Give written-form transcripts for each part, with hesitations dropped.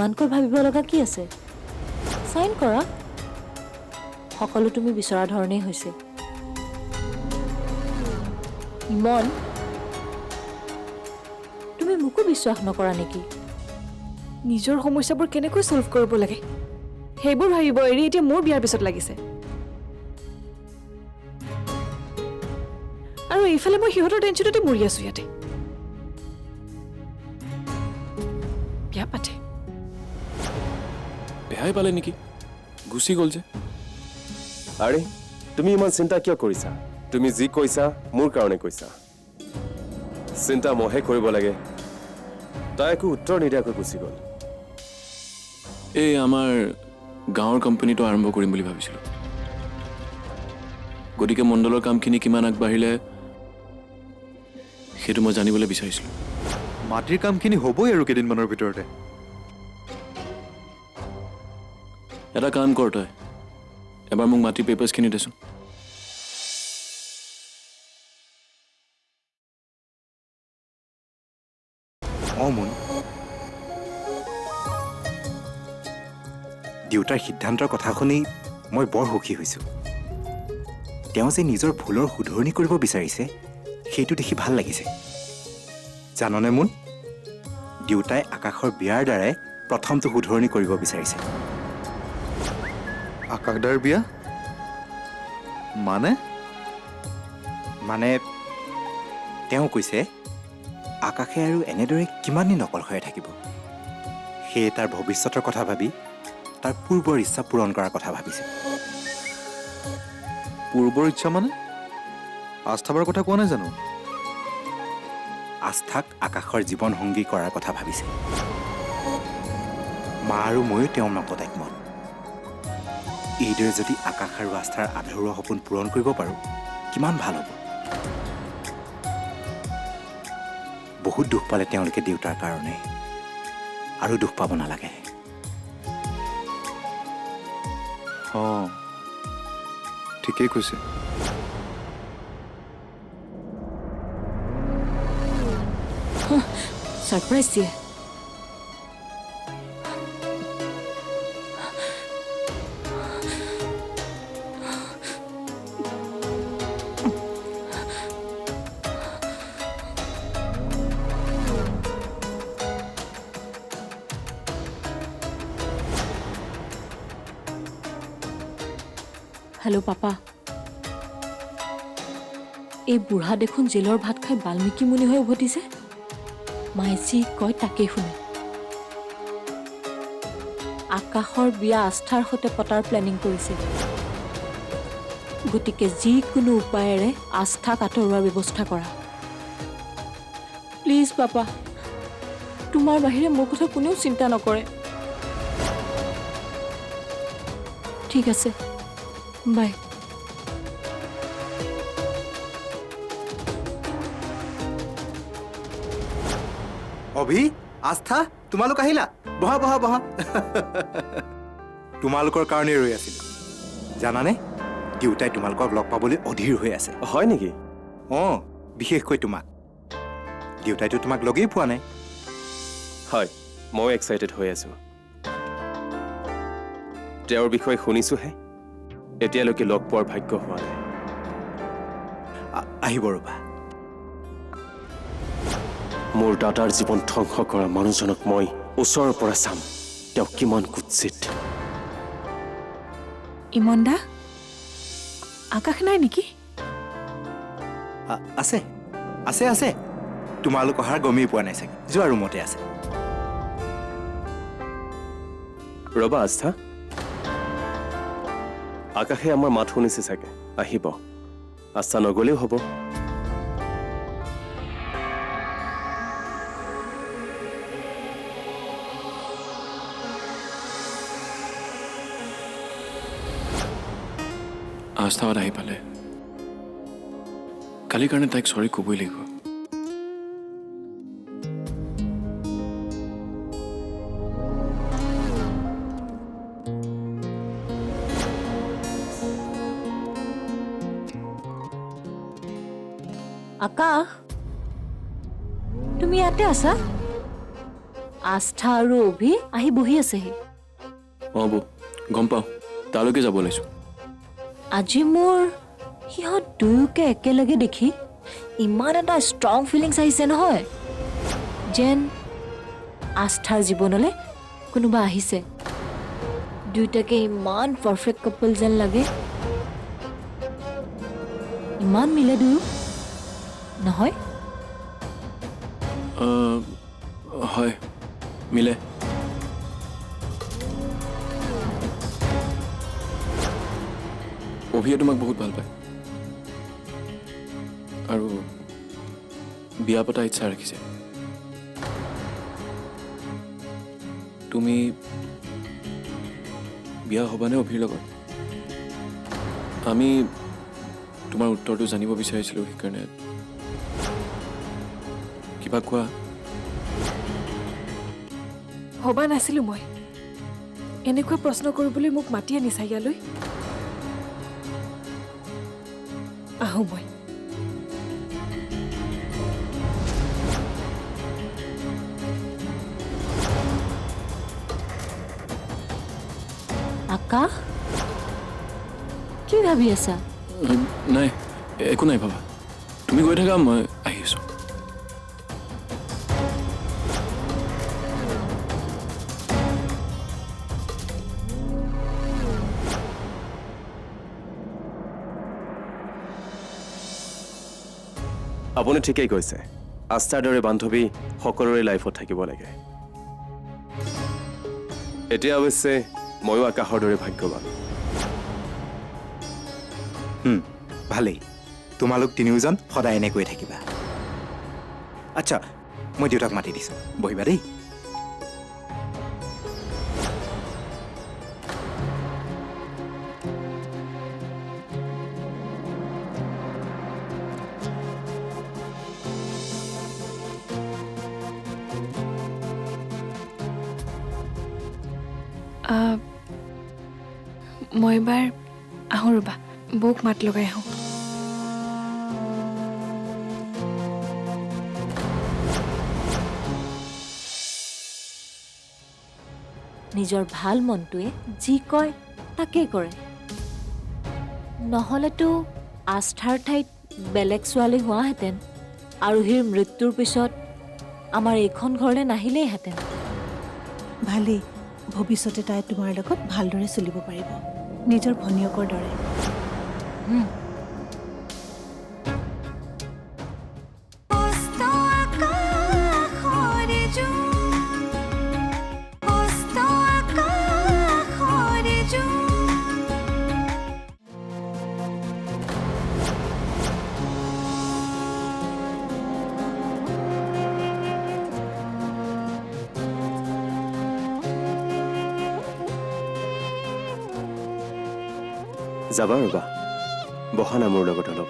ইমানকৈ ভাবিব লগা কি আছে সাইন কৰা সকলো তুমি বিচৰা ধৰণেই হৈছে ইমন তুমি মোকো বিশ্বাস নকৰা নেকি নিজৰ সমস্যাবোৰ কেনেকৈ সলভ কৰিব লাগে সেইবোৰ ভাবিব এৰি এতিয়া মোৰ বিয়াৰ পিছত লাগিছে আৰু এইফালে মই সিহঁতৰ টেনচনতে মৰি আছো ইয়াতে বিয়া পাতে বেহাই পালে নেকি গুচি গ'ল যে আৰে তুমি ইমান চিন্তা কিয় কৰিছা তুমি যি কৈছা মোৰ কাৰণে কৈছা চিন্তা মহে কৰিব লাগে তাই একো উত্তৰ নিদিয়াকৈ গুচি গ'ল এই আমাৰ গাঁৱৰ কোম্পানীটো আৰম্ভ কৰিম বুলি ভাবিছিলোঁ গতিকে মণ্ডলৰ কামখিনি কিমান আগবাঢ়িলে সেইটো মই জানিবলৈ বিচাৰিছিলোঁ মাটিৰ কামখিনি হ'বই আৰু কেইদিনমানৰ ভিতৰতে এটা কাম কৰ তই এবাৰ মোক মাটিৰ পেপাৰ্ছখিনি দেচোন মুন দেউতাৰ সিদ্ধান্তৰ কথা শুনি মই বৰ সুখী হৈছোঁ তেওঁ যে নিজৰ ভুলৰ শুধৰণি কৰিব বিচাৰিছে সেইটো দেখি ভাল লাগিছে জাননে মুন দেউতাই আকাশৰ বিয়াৰ দ্বাৰাই প্ৰথমটো শুধৰণি কৰিব বিচাৰিছে আকাশদাৰ বিয়া মানে তেওঁ কৈছে আকাশে আৰু এনেদৰে কিমান দিন অকলশৰে থাকিব সেয়ে তাৰ ভৱিষ্যতৰ কথা ভাবি তাৰ পূৰ্বৰ ইচ্ছা পূৰণ কৰাৰ কথা ভাবিছে পূৰ্বৰ ইচ্ছা মানে আস্থাবাৰ কথা কোৱা নাই জানো আস্থাক আকাশৰ জীৱন সংগী কৰাৰ কথা ভাবিছে মা আৰু ময়ো তেওঁৰ মতত একমত এইদৰে যদি আকাশ আৰু আস্থাৰ আধৰুৱা সপোন পূৰণ কৰিব পাৰোঁ কিমান ভাল হ'ব বহুত দুখ পালে তেওঁলোকে দেউতাৰ কাৰণে আৰু দুখ পাব নালাগে অঁ ঠিকেই কৈছে সাৰপ্ৰাইজ দিয়ে হেল্ল' পাপা এই বুঢ়া দেখোন জেলৰ ভাত খাই বাল্মীকি মুনি হৈ উভতিছে মায়ে যি কয় তাকেই শুনে আকাশৰ বিয়া আস্থাৰ সৈতে পতাৰ প্লেনিং কৰিছে গতিকে যিকোনো উপায়েৰে আস্থাক আঁতৰোৱাৰ ব্যৱস্থা কৰা প্লিজ পাপা তোমাৰ বাহিৰে মোৰ কথা কোনেও চিন্তা নকৰে ঠিক আছে বাই অভি আস্থা তোমালোক আহিলা বহা বহা বহা তোমালোকৰ কাৰণে ৰৈ আছিল জানানে দেউতাই তোমালোকক লগ পাবলৈ অধীৰ হৈ আছে হয় নেকি অঁ বিশেষকৈ তোমাক দেউতাইতো তোমাক লগেই পোৱা নাই হয় মই এক্সাইটেড হৈ আছো তেওঁৰ বিষয়ে শুনিছোহে এতিয়ালৈকে লগ পোৱাৰ ভাগ্য হোৱা নাই আহিব ৰ'বা মোৰ দাদাৰ জীৱন ধ্বংস কৰা মানুহজনক মই ওচৰৰ পৰা চাম তেওঁ কিমান কুৎসিত ইমন দা আকাশ নাই নেকি আছে আছে আছে তোমালোক অহাৰ গমেই পোৱা নাই চাগে যোৱা ৰুমতে আছে ৰবা আস্থা আকাশে আমাৰ মাত শুনিছে চাগে আহিব আস্থা নগলেও হ'ব আস্থাবাদ আহি পালে কালিৰ কাৰণে তাইক চৰি ক'বই লাগিব আকাশ তুমি ইয়াতে আছা আস্থা আৰু অভি আহি বহি আছেহি। অঁ বৌ গম পাওঁ, তালৈকে যাব ওলাইছোঁ। আজি মোৰ সিহঁত দুয়োকে একেলগে দেখি ইমান এটা ষ্ট্ৰং ফিলিংছ আহিছে নহয়, যেন আস্থাৰ জীৱনলৈ কোনোবা আহিছে। দুয়োটাকে ইমান পাৰফেক্ট কাপল যেন লাগে। ইমান মিলে দুয়ো নহয়? হয় মিলে। অভিয়ে তোমাক বহুত ভাল পায় আৰু বিয়া পতা ইচ্ছা ৰাখিছে। তুমি বিয়া হ'বানে অভিৰ লগত? আমি তোমাৰ উত্তৰটো জানিব বিচাৰিছিলোঁ, সেইকাৰণে কিবা কোৱা। ভবা নাছিলোঁ মই এনেকুৱা প্ৰশ্ন কৰিবলৈ মোক মাতি আনিছা ইয়ালৈ। আহোঁ মই। আকাশ, কি ভাবি আছা? নাই একো নাই ভাবা, তুমি গৈ থাকা, মই আহি আছোঁ। আপুনি ঠিকেই কৈছে, আস্থাৰ দৰে বান্ধৱী সকলোৰে লাইফত থাকিব লাগে। এতিয়া অৱশ্যে ময়ো আকাশৰ দৰে ভাগ্যৱান। ভালেই, তোমালোক তিনিওজন সদায় এনেকৈয়ে থাকিবা। আচ্ছা, মই দেউতাক মাতি দিছোঁ, বহিবা দেই। মই এবাৰ আহোঁ ৰ'বা, বৌক মাত লগাই আহোঁ। নিজৰ ভাল মনটোৱে যি কয় তাকেই কৰে। নহ'লেতো আস্থাৰ ঠাইত বেলেগ ছোৱালী হোৱাহেঁতেন, আৰোহীৰ মৃত্যুৰ পিছত আমাৰ এইখন ঘৰলৈ নাহিলেইহেঁতেন। ভালেই, ভৱিষ্যতে তাই তোমাৰ লগত ভালদৰে চলিব পাৰিব, নিজৰ ভনীয়েকৰ দৰে। যাবা ৰ'বা, বহা না মোৰ লগত অলপ।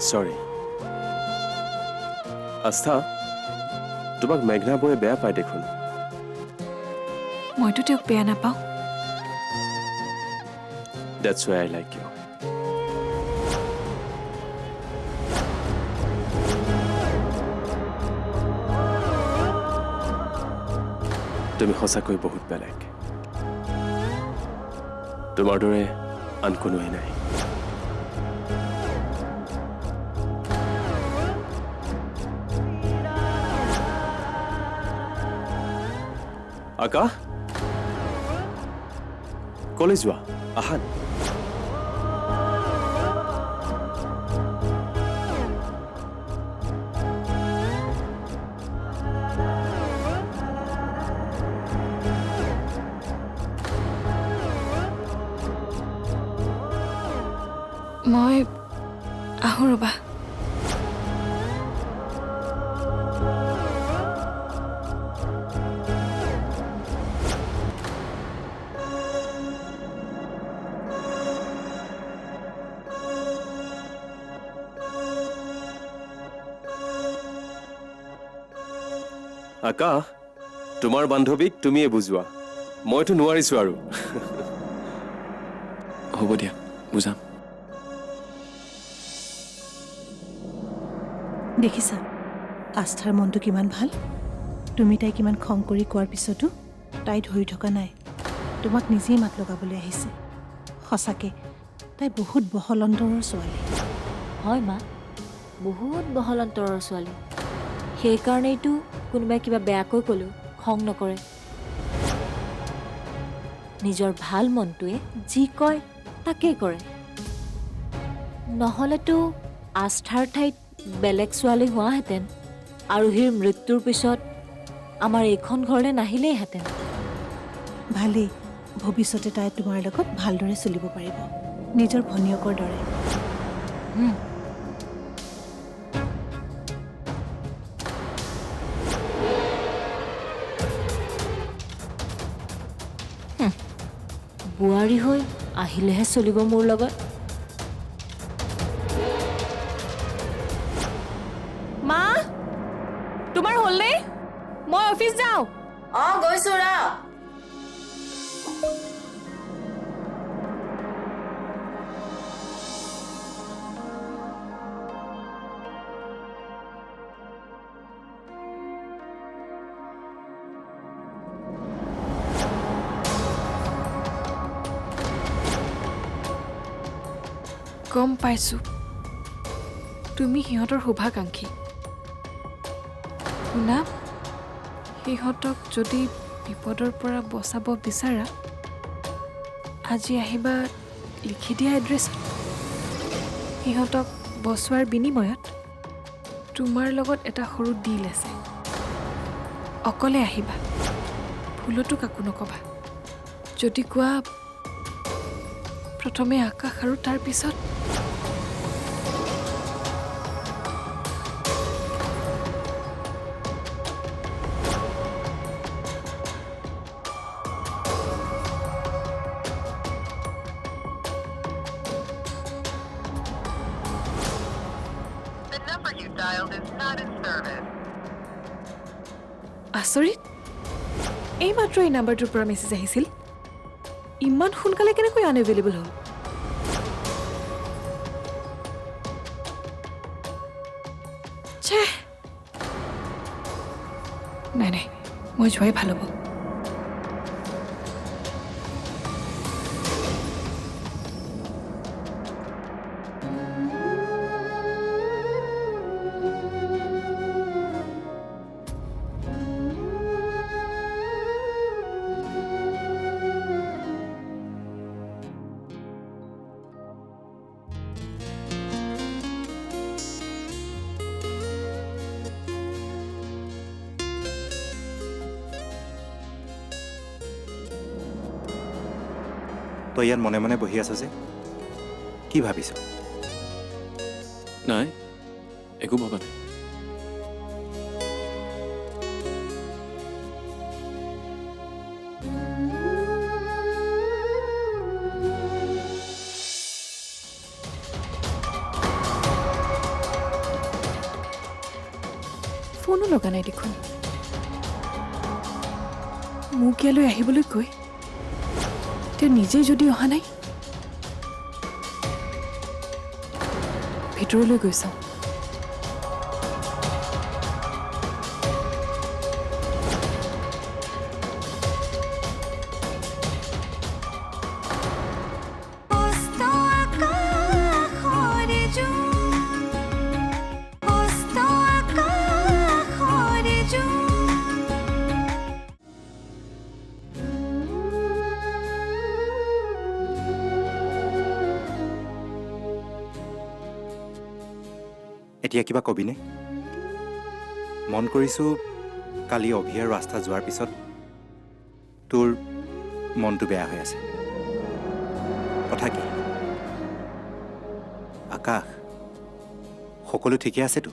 চৰি আস্থা, তোমাক মেঘনা বৌয়ে বেয়া পায় দেখোন। মইতো তেওঁক বেয়া নাপাওঁ। That's why I like you. তুমি সঁচাকৈ বহুত বেলেগ, তোমাৰ দৰে আন কোনোৱেই নাই। আকাশ, কলৈ যোৱা? আহা। মই আহোঁ ৰ'বা। আকাশ, তোমাৰ বান্ধৱীক তুমিয়ে বুজোৱা, মইতো নোৱাৰিছোঁ আৰু। হ'ব দিয়া, বুজাম। দেখিছা আস্থাৰ মনটো কিমান ভাল তুমি তাইক কিমান খং কৰি কোৱাৰ পিছতো তাই ধৰি থকা নাই তোমাক নিজেই মাত লগাবলৈ আহিছে সঁচাকৈ তাই বহুত বহল অন্তৰৰ ছোৱালী হয় মা বহুত বহল অন্তৰৰ ছোৱালী সেইকাৰণেইতো কোনোবাই কিবা বেয়াকৈ ক'লেও খং নকৰে নিজৰ ভাল মনটোৱে যি কয় তাকেই কৰে নহ'লেতো আস্থাৰ ঠাইত বেলেগ ছোৱালী হোৱাহেঁতেন আৰোহীৰ মৃত্যুৰ পিছত আমাৰ এইখন ঘৰলৈ নাহিলেইহেঁতেন ভালেই ভৱিষ্যতে তাই তোমাৰ লগত ভালদৰে চলিব পাৰিব নিজৰ ভনীয়েকৰ দৰে বোৱাৰী হৈ আহিলেহে চলিব মোৰ লগত মা তোমাৰ হ'লনে মই অফিচ যাওঁ গৈছো ৰ গম পাইছোঁ তুমি সিহঁতৰ শুভাকাংক্ষী শুনা সিহঁতক যদি বিপদৰ পৰা বচাব বিচাৰা আজি আহিবা লিখি দিয়া এড্ৰেছত সিহঁতক বচোৱাৰ বিনিময়ত তোমাৰ লগত এটা সৰু ডিল আছে অকলে আহিবা ভুলতো কাকো নকবা যদি কোৱা প্ৰথমে আকাশ আৰু তাৰ পিছত আচৰিত এইমাত্ৰ এই নাম্বাৰটোৰ পৰা মেছেজ আহিছিল ইমান সোনকালে কেনেকৈ আনএভেইলেবল হ'ল নাই নাই মই যোৱাই ভাল হ'ব তই ইয়াত মনে মনে বহি আছ যে কি ভাবিছ নাই একো ভবা নাই ফোনো লগা নাই দেখোন মোক ইয়ালৈ আহিবলৈ কৈ তেওঁ নিজেই যদি অহা নাই ভিতৰলৈ গৈ চাওঁ এতিয়া কিবা কবিনে মন কৰিছোঁ কালি অভিয়াৰ ৰাস্তা যোৱাৰ পিছত তোৰ মনটো বেয়া হৈ আছে কথা কি আকাশ সকলো ঠিকে আছেতো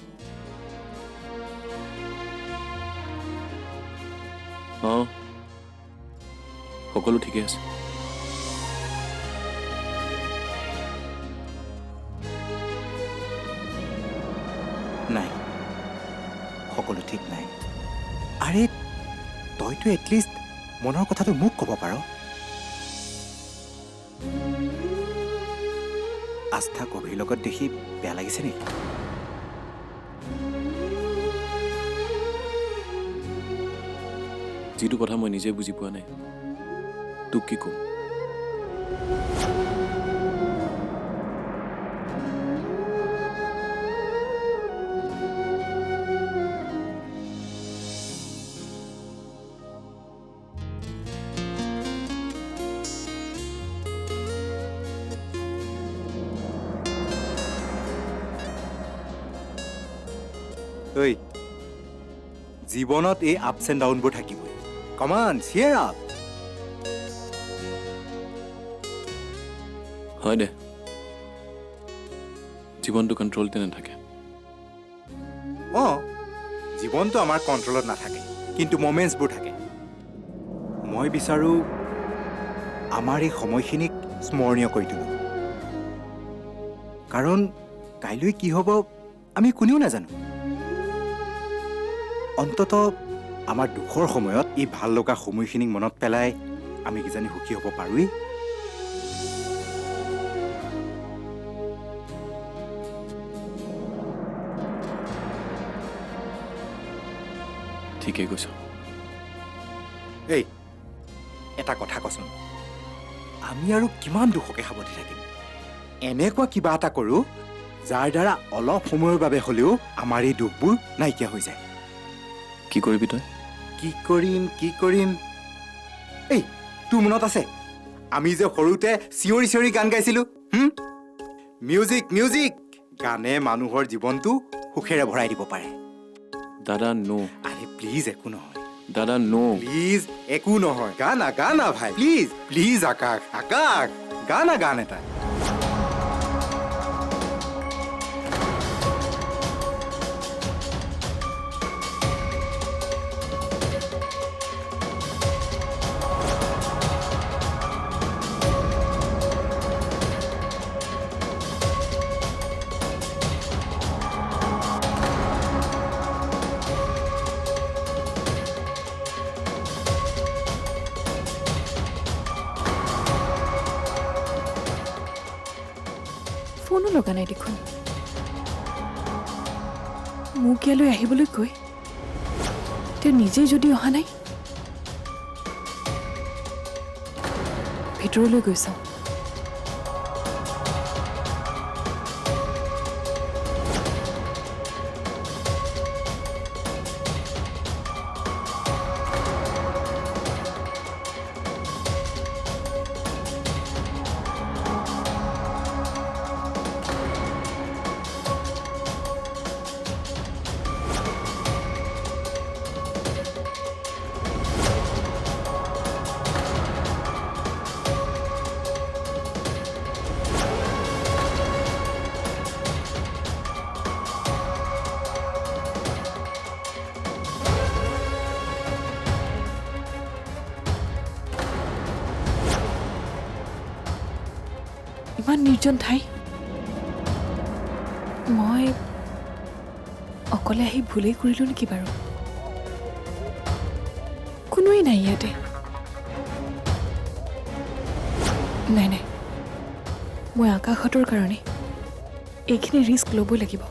অঁ সকলো ঠিকে আছে নাই সকলো ঠিক নাই আৰে তইতো এটলিষ্ট মনৰ কথাটো মোক ক'ব পাৰ আস্থা কবিৰ লগত দেখি বেয়া লাগিছে নেকি যিটো কথা মই নিজে বুজি পোৱা নাই তোক কি ক'ম ঐ জীৱনত এই আপছ এণ্ড ডাউনবোৰ থাকিবই কমান চিয়েৰ আপ হয় দে জীৱনটো কণ্ট্ৰলতে নাথাকে অঁ জীৱনটো আমাৰ কণ্ট্ৰলত নাথাকে কিন্তু মমেণ্টছবোৰ থাকে মই বিচাৰোঁ আমাৰ এই সময়খিনিক স্মৰণীয় কৰি তোলোঁ কাৰণ কাইলৈ কি হ'ব আমি কোনেও নাজানো অন্ততঃ আমাৰ দুখৰ সময়ত এই ভাল লগা সময়খিনিক মনত পেলাই আমি কিজানি সুখী হ'ব পাৰোঁৱেই ঠিকেই কৈছ এই এটা কথা কচোন আমি আৰু কিমান দুখকে সাৱটি থাকিম এনেকুৱা কিবা এটা কৰোঁ যাৰ দ্বাৰা অলপ সময়ৰ বাবে হ'লেও আমাৰ এই দুখবোৰ নাইকিয়া হৈ যায় কি কৰিবি তই কি কৰিম এই তোৰ মনত আছে আমি যে সৰুতে চিঞৰি চিঞৰি গান গাইছিলোঁ মিউজিক মিউজিক গানে মানুহৰ জীৱনটো সুখেৰে ভৰাই দিব পাৰে দাদা নো আৰে প্লিজ একো নহয় দাদা নো প্লিজ একো নহয় গানা গানা ভাই প্লিজ প্লিজ আকাশ আকাশ গানা গান এটা ফোনো লগা নাই দেখোন মোক ইয়ালৈ আহিবলৈ কৈ তেওঁ নিজেই যদি অহা নাই ভিতৰলৈ গৈ চাওঁ ইমান নিৰ্জন ঠাই মই অকলে আহি ভুলেই কৰিলোঁ নেকি বাৰু কোনোৱেই নাই ইয়াতে নাই মই আকাশহঁতৰ কাৰণে এইখিনি ৰিস্ক ল'বই লাগিব